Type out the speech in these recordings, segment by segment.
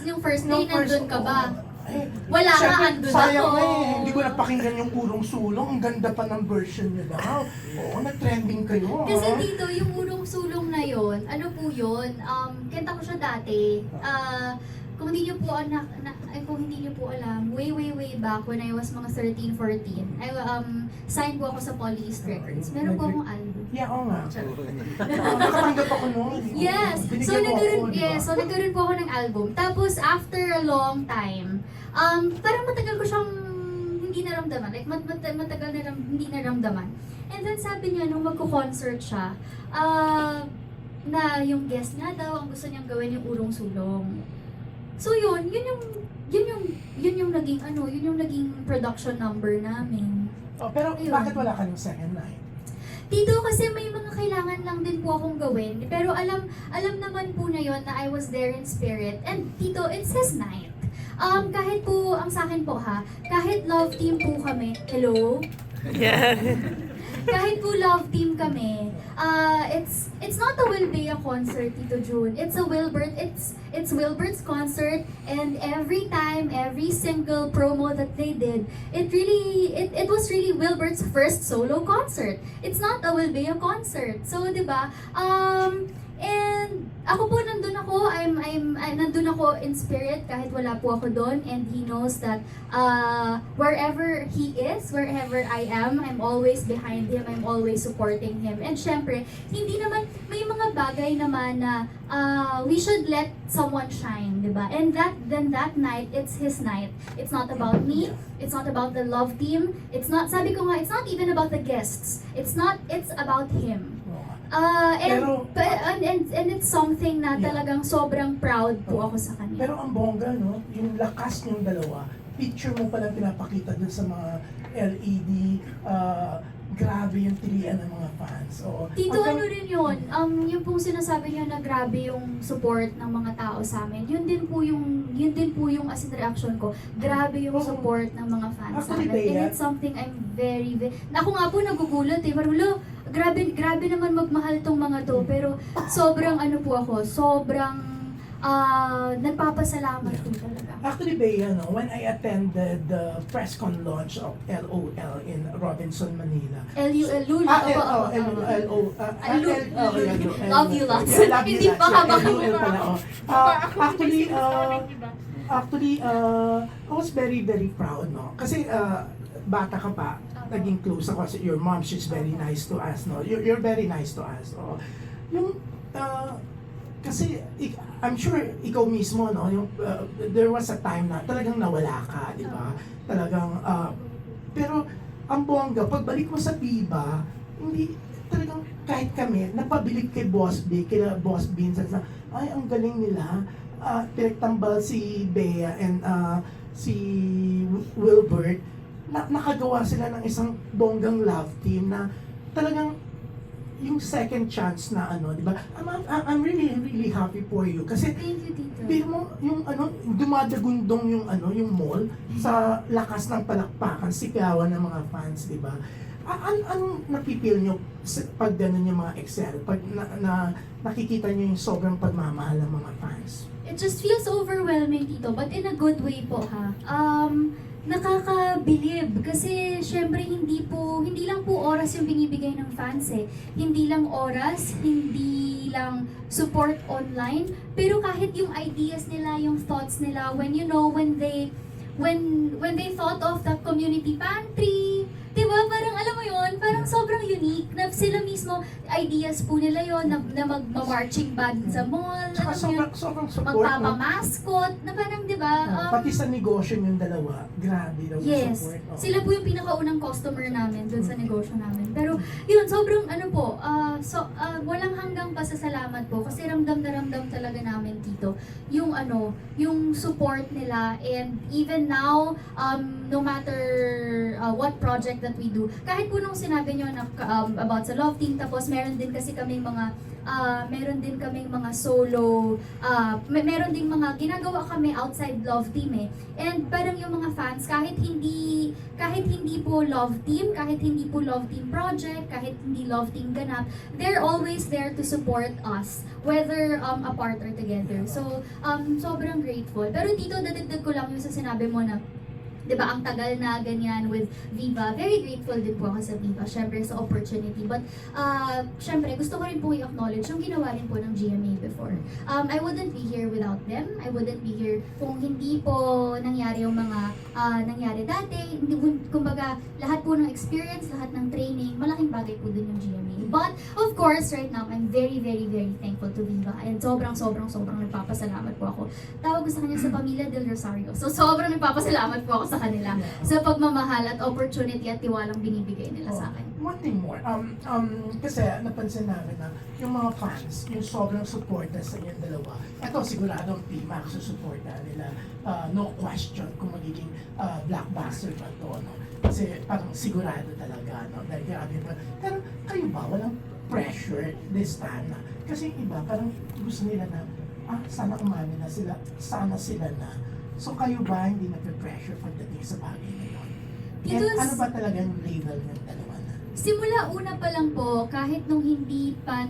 yung first day, nandun ka ba? Eh, Wala ka, syempre, andun sayang ako. na eh. Hindi ko napakinggan yung Urong Sulong. Ang ganda pa ng version niya daw. Oo, nag-trending kayo. Kasi ha? dito, yung urong sulong na yon, ano po yun, kenta ko siya dati. Kung hindi niyo po, kung hindi niyo po alam, way back when I was mga 13, 14, signed po ako sa Poly East Records. Meron po akong album. Yeah, oo nga. Nakatanggap ako noon. Yes. Binigyan So mo ako, nagkaroon, di ba? yes, so nagkaroon po ako ng album. Tapos after a long time, parang matagal ko siyang hindi naramdaman. Like matagal na hindi naramdaman. And then sabi niya nung magko-concert siya, na yung guest nga daw ang gusto niyang gawin yung urong sulong. So yun yung naging production number namin. Oh, pero Ayun. bakit wala ka ng second night? Dito kasi may mga kailangan lang din po akong gawin. Pero alam naman po na yon na I was there in spirit. And Tito, it's his night. Kahit po, ang sa akin po ha, kahit love team po kami, hello? Yeah. Kahit po love team kami, it's not a Wilbea concert, Tito June. It's Wilbert's concert, and every time, every single promo that they did, it was really Wilbert's first solo concert. It's not a Wilbea concert. So, 'di ba? And ako po nandun ako in spirit kahit wala po ako doon, and he knows that wherever he is, wherever I am, I'm always behind him, I'm always supporting him. And syempre, hindi naman, may mga bagay naman na we should let someone shine, di ba? And that night, it's his night. It's not about me, it's not about the love team, it's not, sabi ko nga, it's not even about the guests. It's about him. And it's something na talagang sobrang proud po ako sa kanya. Pero ang bongga, no? Yung lakas niyong dalawa, picture mo palang pinapakita dun sa mga LED, grabe yung tilian ng mga fans. Oo. Tito, ano rin yun? Yung pong sinasabi niyo na grabe yung support ng mga tao sa amin. Yun din po yung as in reaction ko. Grabe yung support ng mga fans sa Actually, amin. And Bea, it's something I'm very ako nga po nagugulat eh. Parang, grabe naman magmahal tong mga to. Pero sobrang nagpapasalamat po talaga. Actually, Bea, no, when I attended the press con launch of LOL in Robinson, Manila. LUL. Love you lots. Hindi pa ka ba? Actually, I was very proud, no? Kasi bata ka pa, naging close ako. Your mom, she's very nice to us, no? You're very nice to us. Oh. Yung, kasi I'm sure ikaw mismo, no, yung there was a time na talagang nawala ka, di ba? Talagang pero ang bongga, pagbalik mo sa Viva, hindi talagang kahit kami napabilib kay Boss B, kila Boss Bean, sa ay ang galing nila. Pinagtambal si Bea and si Wilbert, nakagawa sila ng isang bonggang love team na talagang yung second chance na di ba? I'm really happy for you kasi Thank you, Tito. biro mo yung dumadagundong yung yung mall sa lakas ng palakpakan, sigawan ng mga fans, di ba? Anong napipil nyo pag gano'n yung mga Excel, pag nakikita nyo yung sobrang pagmamahal ng mga fans? It just feels overwhelming, Tito, but in a good way po ha. Nakakabilib kasi syempre hindi lang po oras yung binibigay ng fans eh. Hindi lang oras, hindi lang support online, pero kahit yung ideas nila, yung thoughts nila, when they thought of the community pantry, diba? Parang alam mo yun, parang sobrang unique na sila mismo, ideas po nila yun na mag-marching band sa mall, Tsaka alam mo yun, sobrang support, no? magpapamaskot, na parang diba? Pati sa negosyo yung dalawa, grabe daw yung Yes. support. Oh. Sila po yung pinakaunang customer namin dun sa negosyo namin. Pero yun, sobrang walang hanggang pasasalamat po kasi ramdam na ramdam talaga namin dito yung yung support nila, and even now no matter what project that that we do. Kahit po nung sinabi nyo na, about sa love team, tapos meron din kasi kaming mga solo, meron ding mga ginagawa kami outside love team eh. And parang yung mga fans, kahit hindi po love team, kahit hindi po love team project, kahit hindi love team ganap, they're always there to support us, whether apart or together. So, sobrang grateful. Pero Tito, dadagdag ko lang yung sa sinabi mo na, di ba, ang tagal na ganyan with Viva. Very grateful din po ako sa Viva, syempre sa opportunity. But, syempre, gusto ko rin po i-acknowledge yung ginawa rin po ng GMA before. I wouldn't be here without them. I wouldn't be here kung hindi po nangyari yung mga nangyari dati. Hindi, kumbaga, lahat po ng experience, lahat ng training, malaking bagay po din yung GMA. But, of course, right now, I'm very, very, very thankful to Viva. And sobrang nagpapasalamat po ako. Tawag ko sa kanya sa Pamilya Del Rosario. So, sobrang nagpapasalamat po ako sa kanila sa pagmamahal at opportunity at tiwalang binibigay nila sa akin. One thing more, kasi napansin namin na yung mga fans, yung sobrang suporta sa inyong dalawa, eto siguradong P-Max susuporta nila, no question kung magiging blockbuster ba to, no? Kasi parang sigurado talaga, no? Dahil grabe pa. Pero kayo ba, walang pressure this time na? Kasi yung iba, parang gusto nila na, sana umami na sila, sana sila na. So kayo ba hindi na-pressure pagdating sa bagay na yun? And Because, ano ba talaga yung level ng dalawa na? simula una pa lang po, kahit nung hindi pa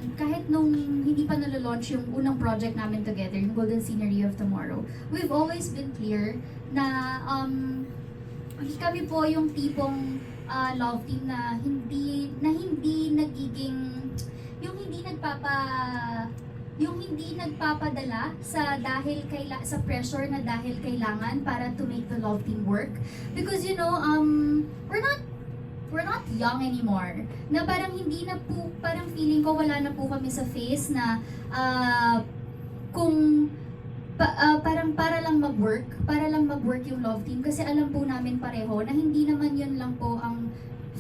nalalaunch yung unang project namin together, yung Golden Scenery of Tomorrow, we've always been clear na kami po yung tipong love team na hindi nagiging, yung hindi nagpapadala sa pressure na dahil kailangan para to make the love team work, because we're not young anymore, na parang hindi na po, parang feeling ko wala na po kami sa phase na parang para lang mag-work yung love team, kasi alam po namin pareho na hindi naman yun lang po ang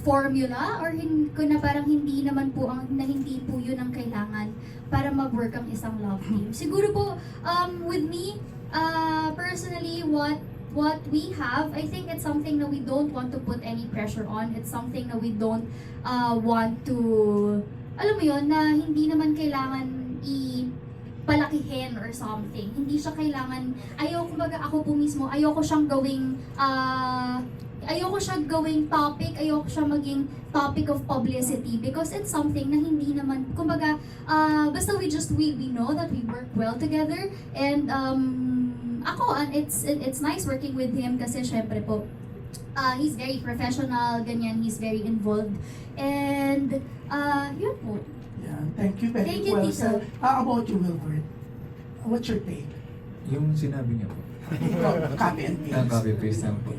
formula, or na parang hindi po yun ang kailangan para mag-work ang isang love team. Siguro po, with me, personally, what we have, I think it's something that we don't want to put any pressure on. It's something that we don't want to, alam mo yun, na hindi naman kailangan palakihin or something. Hindi siya kailangan, kumbaga ako po mismo, ayoko siyang gawing topic, ayoko siya maging topic of publicity, because it's something na hindi naman, kumbaga, basta we know that we work well together, and it's nice working with him kasi syempre po, he's very professional, ganyan, he's very involved, and yun po. Yeah, thank you very Thank you, well, Tito. sir. How about you, Wilbert? What's your take? Yung sinabi niya po. Copy and paste. Copy paste lang po.